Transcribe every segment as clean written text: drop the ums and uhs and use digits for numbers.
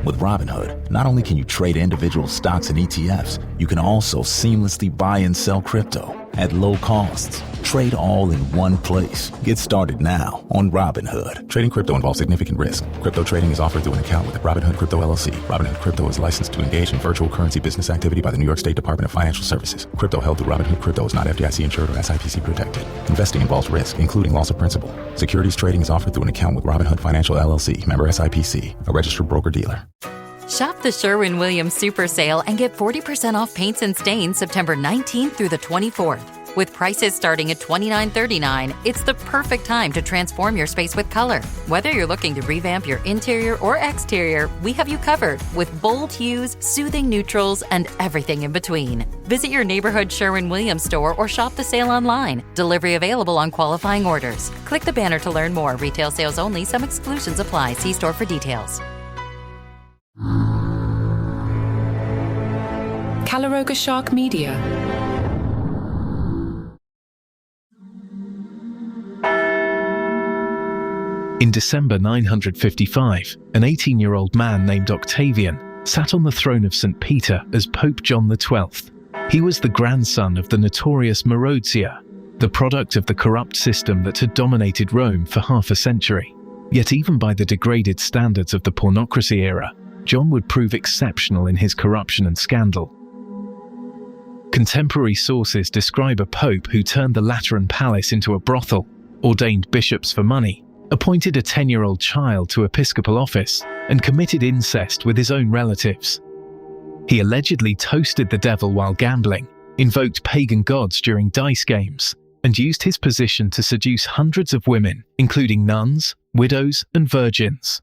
With Robinhood, not only can you trade individual stocks and ETFs, you can also seamlessly buy and sell crypto at low costs. Trade all in one place. Get started now on Robinhood. Trading crypto involves significant risk. Crypto trading is offered through an account with Robinhood Crypto LLC. Robinhood Crypto is licensed to engage in virtual currency business activity by the New York State Department of Financial Services. Crypto held through Robinhood Crypto is not FDIC insured or SIPC protected. Investing involves risk, including loss of principal. Securities trading is offered through an account with Robinhood Financial LLC, member SIPC, a registered broker-dealer. Shop the Sherwin-Williams Super Sale and get 40% off paints and stains September 19th through the 24th. With prices starting at $29.39, it's the perfect time to transform your space with color. Whether you're looking to revamp your interior or exterior, we have you covered with bold hues, soothing neutrals, and everything in between. Visit your neighborhood Sherwin-Williams store or shop the sale online. Delivery available on qualifying orders. Click the banner to learn more. Retail sales only. Some exclusions apply. See store for details. Calaroga Shark Media. In December 955, an 18-year-old man named Octavian sat on the throne of St. Peter as Pope John XII. He was the grandson of the notorious Marozia, the product of the corrupt system that had dominated Rome for half a century. Yet even by the degraded standards of the Pornocracy era, John would prove exceptional in his corruption and scandal. Contemporary sources describe a pope who turned the Lateran Palace into a brothel, ordained bishops for money, appointed a 10-year-old child to episcopal office, and committed incest with his own relatives. He allegedly toasted the devil while gambling, invoked pagan gods during dice games, and used his position to seduce hundreds of women, including nuns, widows, and virgins.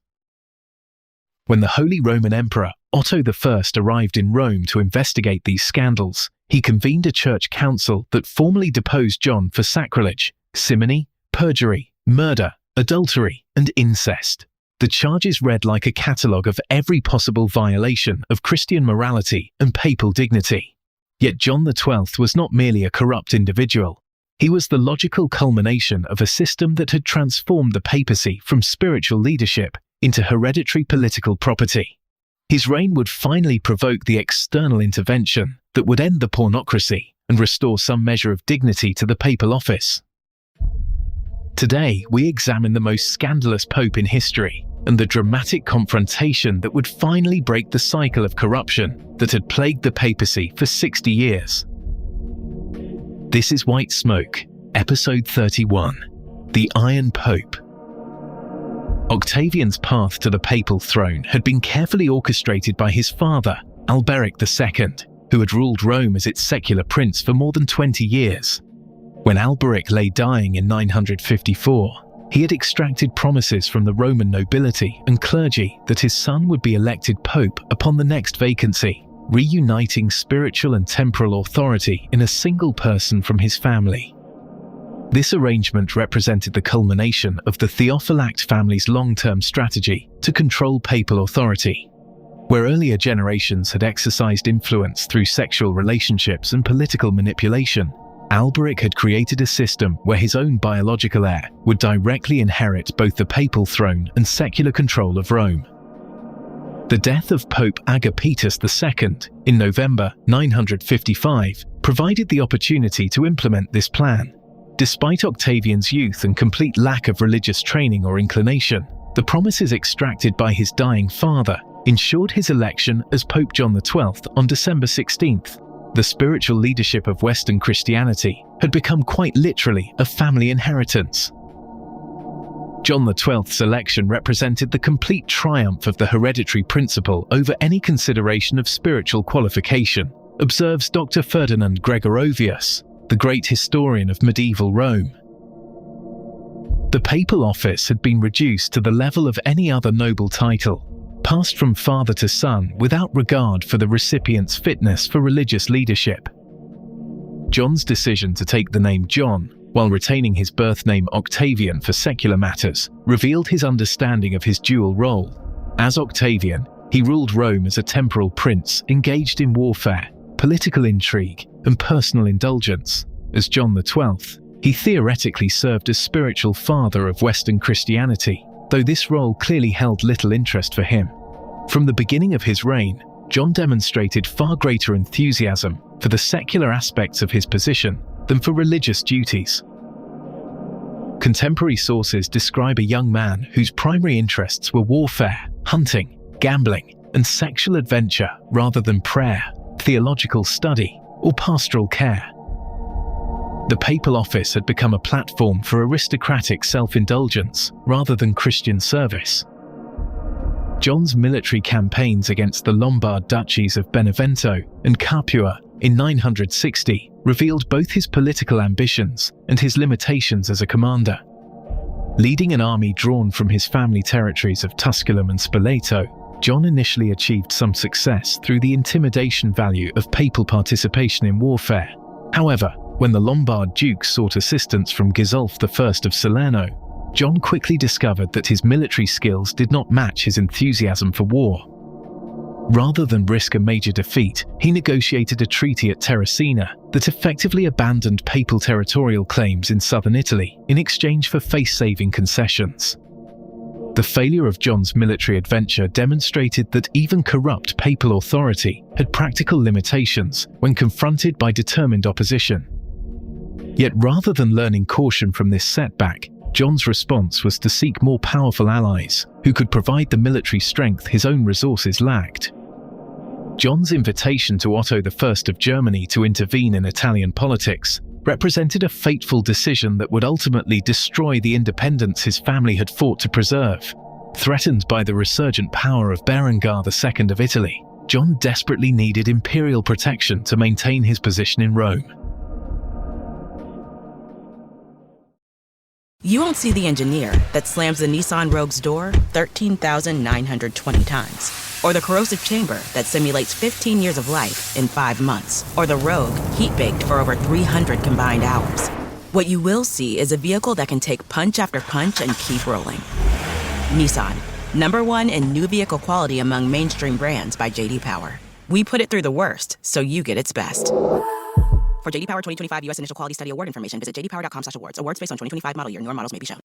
When the Holy Roman Emperor Otto I arrived in Rome to investigate these scandals, he convened a church council that formally deposed John for sacrilege, simony, perjury, murder, adultery, and incest. The charges read like a catalogue of every possible violation of Christian morality and papal dignity. Yet John XII was not merely a corrupt individual. He was the logical culmination of a system that had transformed the papacy from spiritual leadership into hereditary political property. His reign would finally provoke the external intervention that would end the pornocracy and restore some measure of dignity to the papal office. Today, we examine the most scandalous pope in history and the dramatic confrontation that would finally break the cycle of corruption that had plagued the papacy for 60 years. This is White Smoke, Episode 31, The Iron Pope. Octavian's path to the papal throne had been carefully orchestrated by his father, Alberic II, who had ruled Rome as its secular prince for more than 20 years. When Alberic lay dying in 954, he had extracted promises from the Roman nobility and clergy that his son would be elected pope upon the next vacancy, reuniting spiritual and temporal authority in a single person from his family. This arrangement represented the culmination of the Theophylact family's long-term strategy to control papal authority. Where earlier generations had exercised influence through sexual relationships and political manipulation, Alberic had created a system where his own biological heir would directly inherit both the papal throne and secular control of Rome. The death of Pope Agapetus II in November 955 provided the opportunity to implement this plan. Despite Octavian's youth and complete lack of religious training or inclination, the promises extracted by his dying father ensured his election as Pope John XII on December 16th. The spiritual leadership of Western Christianity had become quite literally a family inheritance. John XII's election represented the complete triumph of the hereditary principle over any consideration of spiritual qualification, observes Dr. Ferdinand Gregorovius, the great historian of medieval Rome. The papal office had been reduced to the level of any other noble title, passed from father to son without regard for the recipient's fitness for religious leadership. John's decision to take the name John, while retaining his birth name Octavian for secular matters, revealed his understanding of his dual role. As Octavian, he ruled Rome as a temporal prince engaged in warfare, political intrigue, and personal indulgence. As John XII, he theoretically served as spiritual father of Western Christianity, though this role clearly held little interest for him. From the beginning of his reign, John demonstrated far greater enthusiasm for the secular aspects of his position than for religious duties. Contemporary sources describe a young man whose primary interests were warfare, hunting, gambling, and sexual adventure rather than prayer, theological study, or pastoral care. The papal office had become a platform for aristocratic self-indulgence rather than Christian service. John's military campaigns against the Lombard duchies of Benevento and Capua in 960 revealed both his political ambitions and his limitations as a commander. Leading an army drawn from his family territories of Tusculum and Spoleto, John initially achieved some success through the intimidation value of papal participation in warfare. However, when the Lombard dukes sought assistance from Gisulf I of Salerno, John quickly discovered that his military skills did not match his enthusiasm for war. Rather than risk a major defeat, he negotiated a treaty at Terracina that effectively abandoned papal territorial claims in southern Italy in exchange for face-saving concessions. The failure of John's military adventure demonstrated that even corrupt papal authority had practical limitations when confronted by determined opposition. Yet rather than learning caution from this setback, John's response was to seek more powerful allies who could provide the military strength his own resources lacked. John's invitation to Otto I of Germany to intervene in Italian politics represented a fateful decision that would ultimately destroy the independence his family had fought to preserve. Threatened by the resurgent power of Berengar II of Italy, John desperately needed imperial protection to maintain his position in Rome. You won't see the engineer that slams the Nissan Rogue's door 13,920 times. Or the corrosive chamber that simulates 15 years of life in 5 months. Or the Rogue heat-baked for over 300 combined hours. What you will see is a vehicle that can take punch after punch and keep rolling. Nissan, #1 in new vehicle quality among mainstream brands by J.D. Power. We put it through the worst, so you get its best. For J.D. Power 2025 U.S. Initial Quality Study Award information, visit jdpower.com/awards. Awards based on 2025 model year. Newer models may be shown.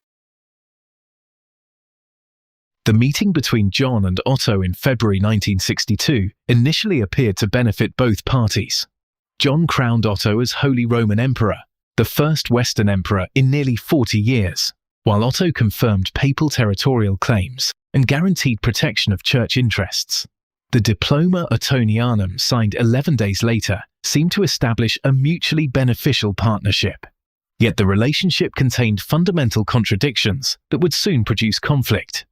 The meeting between John and Otto in February 1962 initially appeared to benefit both parties. John crowned Otto as Holy Roman Emperor, the first Western emperor in nearly 40 years, while Otto confirmed papal territorial claims and guaranteed protection of church interests. The Diploma Ottonianum, signed 11 days later, seemed to establish a mutually beneficial partnership. Yet the relationship contained fundamental contradictions that would soon produce conflict.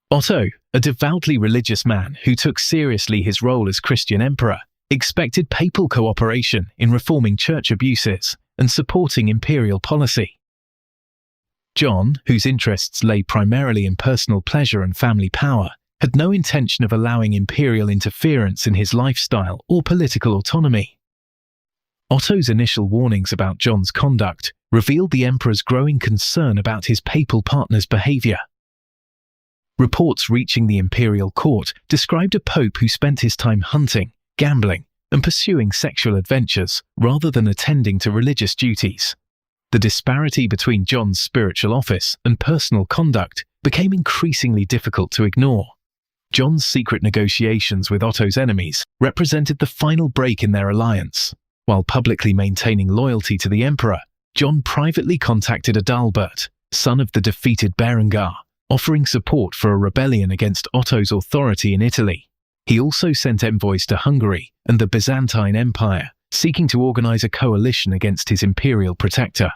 Otto, a devoutly religious man who took seriously his role as Christian emperor, expected papal cooperation in reforming church abuses and supporting imperial policy. John, whose interests lay primarily in personal pleasure and family power, had no intention of allowing imperial interference in his lifestyle or political autonomy. Otto's initial warnings about John's conduct revealed the emperor's growing concern about his papal partner's behavior. Reports reaching the imperial court described a pope who spent his time hunting, gambling, and pursuing sexual adventures rather than attending to religious duties. The disparity between John's spiritual office and personal conduct became increasingly difficult to ignore. John's secret negotiations with Otto's enemies represented the final break in their alliance. While publicly maintaining loyalty to the emperor, John privately contacted Adalbert, son of the defeated Berengar, offering support for a rebellion against Otto's authority in Italy. He also sent envoys to Hungary and the Byzantine Empire, seeking to organize a coalition against his imperial protector.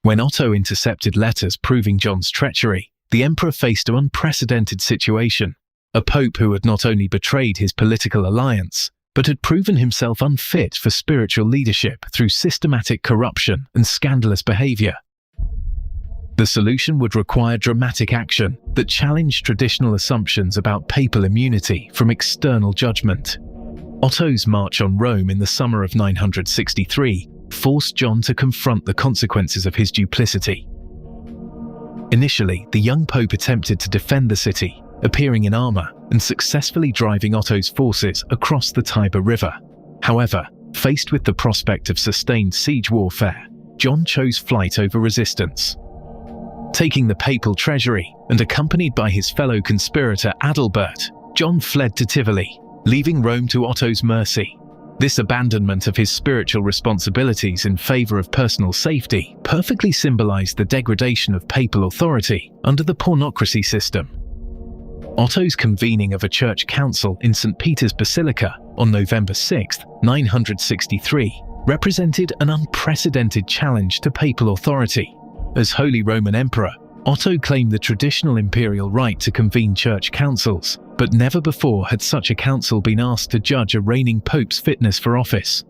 When Otto intercepted letters proving John's treachery, the emperor faced an unprecedented situation. A pope who had not only betrayed his political alliance, but had proven himself unfit for spiritual leadership through systematic corruption and scandalous behavior. The solution would require dramatic action that challenged traditional assumptions about papal immunity from external judgment. Otto's march on Rome in the summer of 963 forced John to confront the consequences of his duplicity. Initially, the young pope attempted to defend the city, appearing in armor and successfully driving Otto's forces across the Tiber River. However, faced with the prospect of sustained siege warfare, John chose flight over resistance. Taking the papal treasury and accompanied by his fellow conspirator Adalbert, John fled to Tivoli, leaving Rome to Otto's mercy. This abandonment of his spiritual responsibilities in favor of personal safety perfectly symbolized the degradation of papal authority under the Pornocracy system. Otto's convening of a church council in St. Peter's Basilica on November 6, 963, represented an unprecedented challenge to papal authority. As Holy Roman Emperor, Otto claimed the traditional imperial right to convene church councils, but never before had such a council been asked to judge a reigning pope's fitness for office.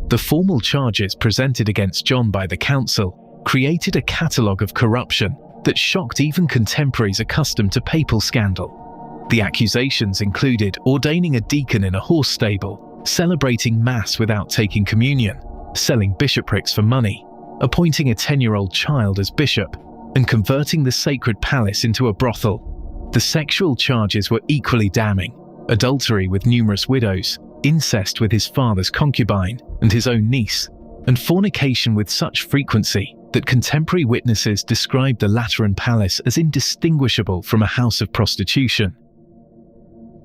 The formal charges presented against John by the council created a catalogue of corruption that shocked even contemporaries accustomed to papal scandal. The accusations included ordaining a deacon in a horse stable, celebrating Mass without taking communion, selling bishoprics for money, appointing a 10-year-old child as bishop, and converting the sacred palace into a brothel. The sexual charges were equally damning: adultery with numerous widows, incest with his father's concubine and his own niece, and fornication with such frequency that contemporary witnesses described the Lateran Palace as indistinguishable from a house of prostitution.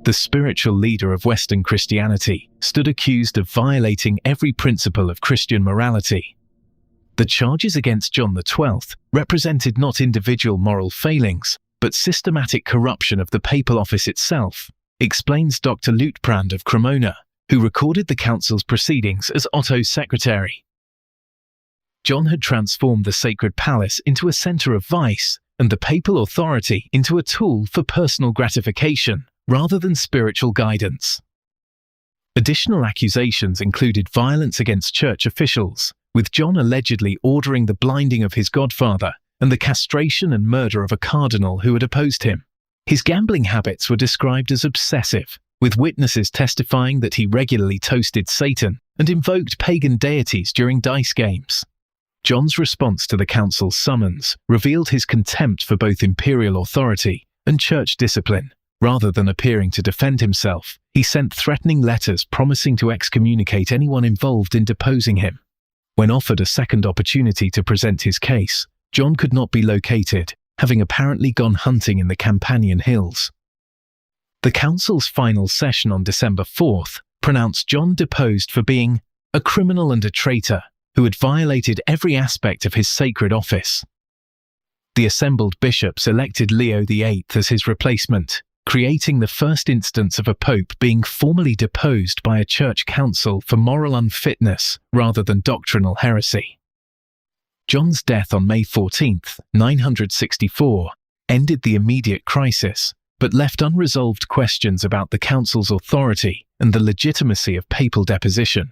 The spiritual leader of Western Christianity stood accused of violating every principle of Christian morality. The charges against John XII represented not individual moral failings, but systematic corruption of the papal office itself, explains Dr. Liutprand of Cremona, who recorded the council's proceedings as Otto's secretary. John had transformed the sacred palace into a centre of vice and the papal authority into a tool for personal gratification rather than spiritual guidance. Additional accusations included violence against church officials, with John allegedly ordering the blinding of his godfather and the castration and murder of a cardinal who had opposed him. His gambling habits were described as obsessive, with witnesses testifying that he regularly toasted Satan and invoked pagan deities during dice games. John's response to the council's summons revealed his contempt for both imperial authority and church discipline. Rather than appearing to defend himself, he sent threatening letters promising to excommunicate anyone involved in deposing him. When offered a second opportunity to present his case, John could not be located, having apparently gone hunting in the Campanian hills. The council's final session on December 4th pronounced John deposed for being a criminal and a traitor who had violated every aspect of his sacred office. The assembled bishops elected Leo VIII as his replacement, creating the first instance of a pope being formally deposed by a church council for moral unfitness rather than doctrinal heresy. John's death on May 14, 964, ended the immediate crisis, but left unresolved questions about the council's authority and the legitimacy of papal deposition.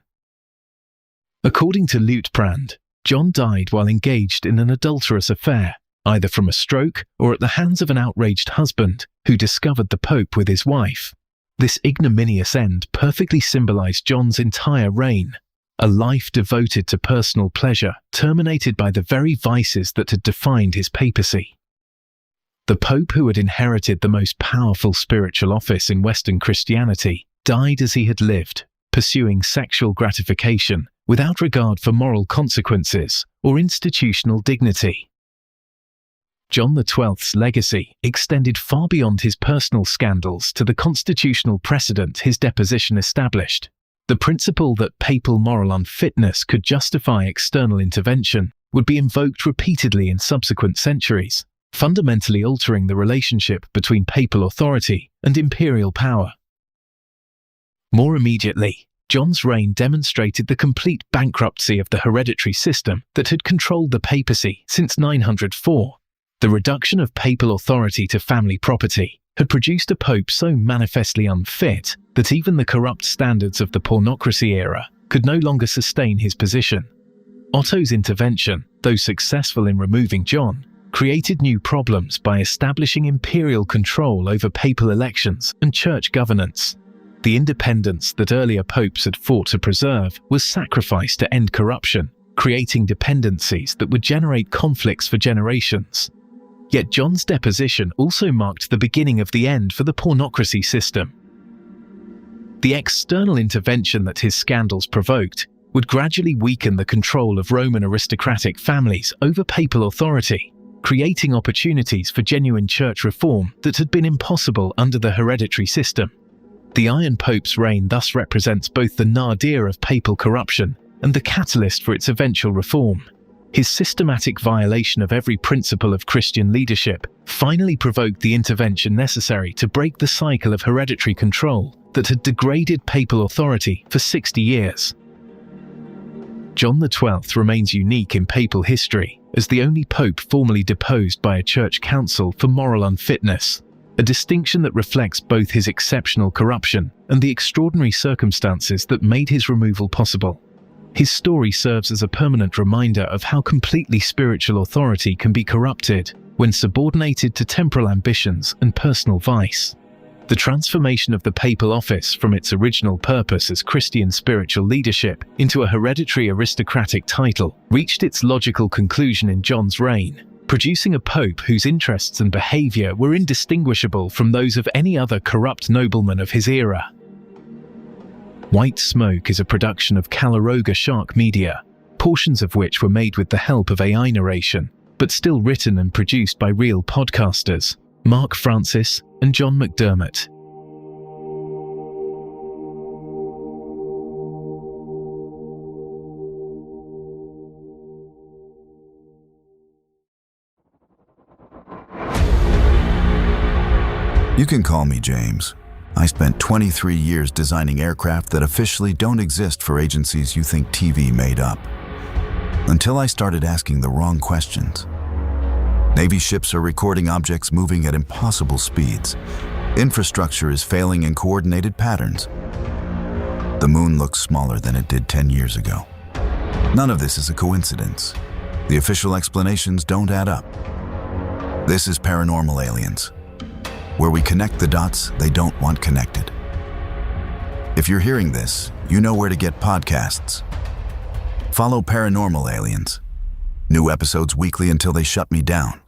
According to Liutprand, John died while engaged in an adulterous affair, either from a stroke or at the hands of an outraged husband who discovered the Pope with his wife. This ignominious end perfectly symbolized John's entire reign, a life devoted to personal pleasure, terminated by the very vices that had defined his papacy. The Pope, who had inherited the most powerful spiritual office in Western Christianity, died as he had lived, pursuing sexual gratification without regard for moral consequences or institutional dignity. John XII's legacy extended far beyond his personal scandals to the constitutional precedent his deposition established. The principle that papal moral unfitness could justify external intervention would be invoked repeatedly in subsequent centuries, fundamentally altering the relationship between papal authority and imperial power. More immediately, John's reign demonstrated the complete bankruptcy of the hereditary system that had controlled the papacy since 904. The reduction of papal authority to family property had produced a pope so manifestly unfit that even the corrupt standards of the Pornocracy era could no longer sustain his position. Otto's intervention, though successful in removing John, created new problems by establishing imperial control over papal elections and church governance. The independence that earlier popes had fought to preserve was sacrificed to end corruption, creating dependencies that would generate conflicts for generations. Yet John's deposition also marked the beginning of the end for the Pornocracy system. The external intervention that his scandals provoked would gradually weaken the control of Roman aristocratic families over papal authority. creating opportunities for genuine church reform that had been impossible under the hereditary system. The Iron Pope's reign thus represents both the nadir of papal corruption and the catalyst for its eventual reform. His systematic violation of every principle of Christian leadership finally provoked the intervention necessary to break the cycle of hereditary control that had degraded papal authority for 60 years. John XII remains unique in papal history as the only pope formally deposed by a church council for moral unfitness, a distinction that reflects both his exceptional corruption and the extraordinary circumstances that made his removal possible. His story serves as a permanent reminder of how completely spiritual authority can be corrupted when subordinated to temporal ambitions and personal vice. The transformation of the papal office from its original purpose as Christian spiritual leadership into a hereditary aristocratic title reached its logical conclusion in John's reign, producing a pope whose interests and behavior were indistinguishable from those of any other corrupt nobleman of his era. White Smoke is a production of Calaroga Shark Media, portions of which were made with the help of AI narration, but still written and produced by real podcasters, Mark Francis and John McDermott. You can call me James. I spent 23 years designing aircraft that officially don't exist for agencies you think TV made up. Until I started asking the wrong questions. Navy ships are recording objects moving at impossible speeds. Infrastructure is failing in coordinated patterns. The moon looks smaller than it did 10 years ago. None of this is a coincidence. The official explanations don't add up. This is Paranormal Aliens, where we connect the dots they don't want connected. If you're hearing this, you know where to get podcasts. Follow Paranormal Aliens. New episodes weekly until they shut me down.